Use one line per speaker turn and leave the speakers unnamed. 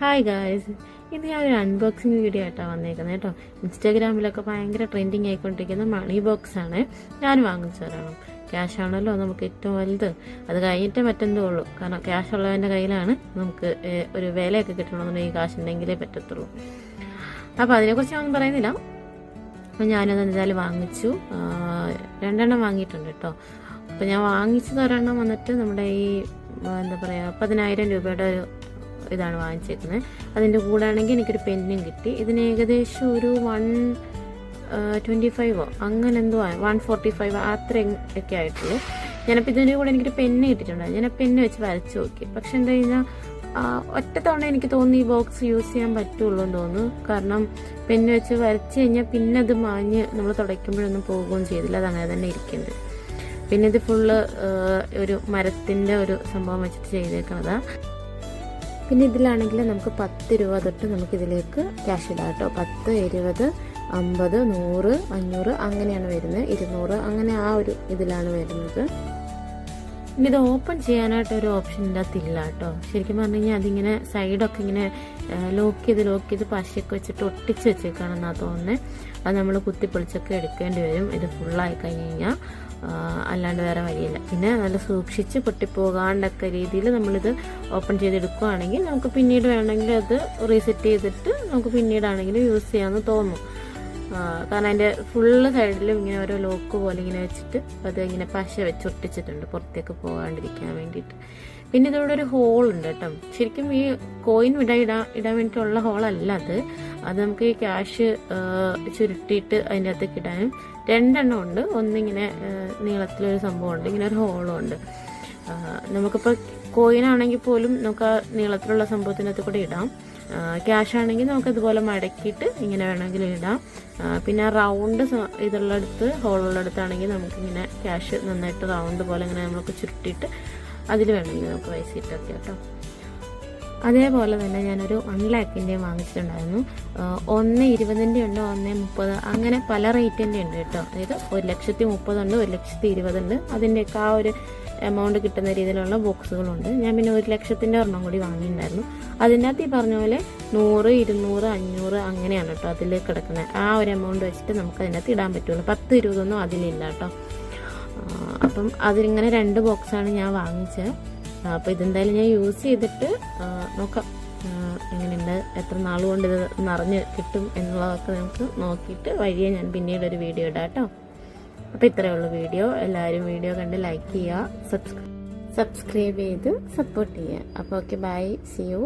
Hi guys, ഇത് ഞാനൊരു unboxing video ആയിട്ടാണ് വന്നേക്കുന്നത് കേട്ടോ. ഇൻസ്റ്റാഗ്രാമിലൊക്കെ ഭയങ്കര ട്രെൻഡിങ് ആയിക്കൊണ്ടിരിക്കുന്ന മണി ബോക്സ് ആണ് ഞാൻ വാങ്ങിച്ചതാണ്. ക്യാഷ് ആണല്ലോ നമുക്ക് ഏറ്റവും വലുത്, അത് കഴിഞ്ഞിട്ടേ മറ്റെന്തോ ഉള്ളൂ. കാരണം ക്യാഷ് ഉള്ളവൻ്റെ കയ്യിലാണ് നമുക്ക് ഒരു വിലയൊക്കെ കിട്ടണമെന്നുണ്ടെങ്കിൽ കാശ് ഉണ്ടെങ്കിലേ പറ്റത്തുള്ളൂ. അപ്പോൾ അതിനെക്കുറിച്ച് ഞാൻ പറയുന്നില്ല. അപ്പം ഞാനത് എന്തായാലും വാങ്ങിച്ചു, 2 വാങ്ങിയിട്ടുണ്ട് കേട്ടോ. അപ്പോൾ ഞാൻ വാങ്ങിച്ചത് ഒരെണ്ണം വന്നിട്ട് നമ്മുടെ ഈ എന്താ പറയുക 10,000 രൂപയുടെ ഒരു ഇതാണ് വാങ്ങിച്ചേക്കുന്നത്. അതിൻ്റെ കൂടെ ആണെങ്കിൽ എനിക്കൊരു പെന്നും കിട്ടി. ഇതിന് ഏകദേശം ഒരു 125 അങ്ങനെ എന്തോ 145 അത്രയൊക്കെ ആയിട്ടുള്ളൂ. ഞാനപ്പോൾ ഇതിൻ്റെ കൂടെ എനിക്കൊരു പെന്ന് കിട്ടിയിട്ടുണ്ടായിരുന്നു. ഞാൻ ആ പെന്ന് വെച്ച് വരച്ച് നോക്കി. പക്ഷെ എന്താ കഴിഞ്ഞാൽ ഒറ്റ തവണ എനിക്ക് തോന്നി ഈ ബോക്സ് യൂസ് ചെയ്യാൻ പറ്റുള്ളൂ എന്ന് തോന്നുന്നു. കാരണം പെന്ന് വെച്ച് വരച്ച് കഴിഞ്ഞാൽ പിന്നെ അത് മാഞ്ഞ് നമ്മൾ തുടയ്ക്കുമ്പോഴൊന്നും പോകുകയും ചെയ്തില്ല, അത് അങ്ങനെ തന്നെ ഇരിക്കുന്നുണ്ട്. പിന്നെ ഇത് ഫുള്ള് ഒരു മരത്തിൻ്റെ ഒരു സംഭവം വെച്ചിട്ട് ചെയ്തേക്കണതാണ്. പിന്നെ ഇതിലാണെങ്കിൽ നമുക്ക് 10 രൂപ തൊട്ട് നമുക്കിതിലേക്ക് ക്യാഷ് ഇടാം കേട്ടോ. 10, 20, 50, 100, 500 അങ്ങനെയാണ് വരുന്നത്. 200 അങ്ങനെ ആ ഒരു ഇതിലാണ് വരുന്നത്. ഇനി ഇത് ഓപ്പൺ ചെയ്യാനായിട്ട് ഒരു ഓപ്ഷൻ ഇതിനകത്തില്ല കേട്ടോ. ശരിക്കും പറഞ്ഞു കഴിഞ്ഞാൽ അതിങ്ങനെ സൈഡൊക്കെ ഇങ്ങനെ ലോക്ക് ചെയ്ത് പശയൊക്കെ വെച്ചിട്ട് ഒട്ടിച്ച് വെച്ചേക്കാണെന്നാണ് തോന്നുന്നത്. അത് നമ്മൾ കുത്തിപ്പൊളിച്ചൊക്കെ എടുക്കേണ്ടി വരും ഇത് ഫുള്ളായി കഴിഞ്ഞ് കഴിഞ്ഞാൽ, അല്ലാണ്ട് വേറെ വഴിയില്ല. പിന്നെ നല്ല സൂക്ഷിച്ച് പൊട്ടിപ്പോകാണ്ടൊക്കെ രീതിയിൽ നമ്മളിത് ഓപ്പൺ ചെയ്തെടുക്കുകയാണെങ്കിൽ നമുക്ക് പിന്നീട് വേണമെങ്കിൽ അത് റീസെറ്റ് ചെയ്തിട്ട് നമുക്ക് പിന്നീടാണെങ്കിൽ യൂസ് ചെയ്യാമെന്ന് തോന്നും. കാരണം അതിൻ്റെ ഫുള്ള് സൈഡിലും ഇങ്ങനെ ഓരോ ലോക്ക് പോലെ ഇങ്ങനെ വെച്ചിട്ട് അത് ഇങ്ങനെ പശ വെച്ച് ഒട്ടിച്ചിട്ടുണ്ട് പുറത്തേക്ക് പോകാണ്ടിരിക്കാൻ വേണ്ടിയിട്ട്. പിന്നെ ഇതിലൂടെ ഒരു ഹോൾ ഉണ്ട് കേട്ടോ. ശരിക്കും ഈ കോയിൻ ഇടാൻ വേണ്ടിയിട്ടുള്ള ഹോളല്ല അത് നമുക്ക് ഈ ക്യാഷ് ചുരുട്ടിയിട്ട് അതിൻ്റെ അകത്തേക്ക് ഇടാനും 2 ഉണ്ട്. ഒന്നിങ്ങനെ നീളത്തിലൊരു സംഭവമുണ്ട്, ഇങ്ങനെ ഒരു ഹോളും ഉണ്ട്. നമുക്കിപ്പോൾ കോയിനാണെങ്കിൽ പോലും നമുക്ക് ആ നീളത്തിലുള്ള സംഭവത്തിനകത്ത് കൂടെ ഇടാം. ക്യാഷ് ആണെങ്കിൽ നമുക്കതുപോലെ മടക്കിയിട്ട് ഇങ്ങനെ വേണമെങ്കിൽ ഇടാം. പിന്നെ റൗണ്ട് ഇതുള്ളടുത്ത് ഹോളുള്ളടുത്താണെങ്കിൽ നമുക്കിങ്ങനെ ക്യാഷ് നന്നായിട്ട് റൗണ്ട് പോലെ ഇങ്ങനെ നമുക്ക് ചുരുട്ടിയിട്ട് അതിൽ വേണമെങ്കിൽ നമുക്ക് പൈസ ഇട്ടൊക്കെ കേട്ടോ. അതേപോലെ തന്നെ ഞാനൊരു 1 ലാഖിൻ്റെ വാങ്ങിച്ചിട്ടുണ്ടായിരുന്നു. 120 ഉണ്ട്, 130 അങ്ങനെ പല റേറ്റിൻ്റെ ഉണ്ട് കേട്ടോ. അതായത് 1,30,000 ഉണ്ട്, 1,20,000 ഉണ്ട്. അതിൻ്റെയൊക്കെ ആ ഒരു എമൗണ്ട് കിട്ടുന്ന രീതിയിലുള്ള ബോക്സുകളുണ്ട്. ഞാൻ പിന്നെ 1,00,000 ഒരെണ്ണം കൂടി വാങ്ങിയിട്ടുണ്ടായിരുന്നു. അതിൻ്റെ അകത്ത് ഈ പറഞ്ഞ പോലെ 100, 200, 500 അങ്ങനെയാണ് കേട്ടോ അതിൽ കിടക്കുന്നത്. ആ ഒരു എമൗണ്ട് വെച്ചിട്ട് നമുക്ക് അതിനകത്ത് ഇടാൻ പറ്റുള്ളൂ. 10, 20 അതിലില്ല കേട്ടോ. അപ്പം അതിലിങ്ങനെ 2 ബോക്സാണ് ഞാൻ വാങ്ങിച്ചത്. അപ്പോൾ ഇതെന്തായാലും ഞാൻ യൂസ് ചെയ്തിട്ട് നോക്കാം എങ്ങനെയുണ്ട്, എത്ര നാൾ കൊണ്ട് ഇത് നിറഞ്ഞ് കിട്ടും എന്നുള്ളതൊക്കെ നമുക്ക് നോക്കിയിട്ട് വഴിയെ ഞാൻ പിന്നീട് ഒരു വീഡിയോ ഇടാം കേട്ടോ. അപ്പോൾ ഇത്രയേ ഉള്ളൂ വീഡിയോ. എല്ലാവരും വീഡിയോ കണ്ട് ലൈക്ക് ചെയ്യുക, സബ്സ്ക്രൈബ് ചെയ്ത് സപ്പോർട്ട് ചെയ്യുക. അപ്പോൾ ഓക്കെ, ബൈ, സി യു.